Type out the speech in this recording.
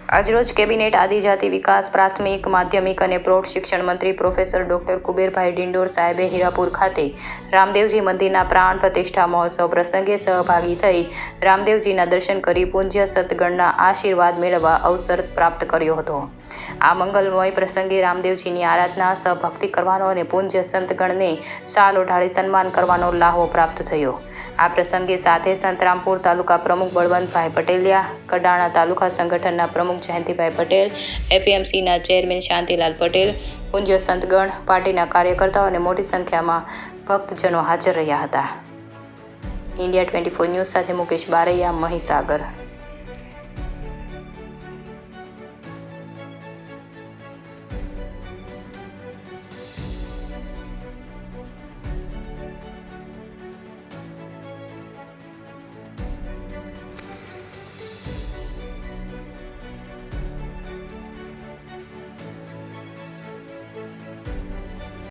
આજરોજ કેબિનેટ આદિજાતિ વિકાસ પ્રાથમિક માધ્યમિક અને પ્રૌઢ શિક્ષણ મંત્રી પ્રોફેસર ડોક્ટર કુબેરભાઈ ડિંડોર સાહેબે હીરાપુર ખાતે રામદેવજી મંદિરના પ્રાણ પ્રતિષ્ઠા મહોત્સવ પ્રસંગે સહભાગી થઈ રામદેવજીના દર્શન કરી પૂજ્ય સતગણના આશીર્વાદ મેળવવા અવસર પ્રાપ્ત કર્યો હતો। આ મંગલમય પ્રસંગે રામદેવજીની આરાધના સહભક્તિ કરવાનો અને પૂજ્ય સંતગણને શાલ ઓઢાડી સન્માન કરવાનો લાહવો પ્રાપ્ત થયો। આ પ્રસંગે સાથે સંતરામપુર તાલુકા પ્રમુખ બળવંતભાઈ પટેલિયા, કડાણા તાલુકા સંગઠનના પ્રમુખ જયંતિભાઈ પટેલ, એપીએમસીના ચેરમેન શાંતિલાલ પટેલ, પૂજ્ય સંતગણ, પાર્ટીના કાર્યકર્તાઓ અને મોટી સંખ્યામાં ભક્તજનો હાજર રહ્યા હતા। ઇન્ડિયા 24 ન્યૂઝ સાથે મુકેશ બારૈયા, મહીસાગર।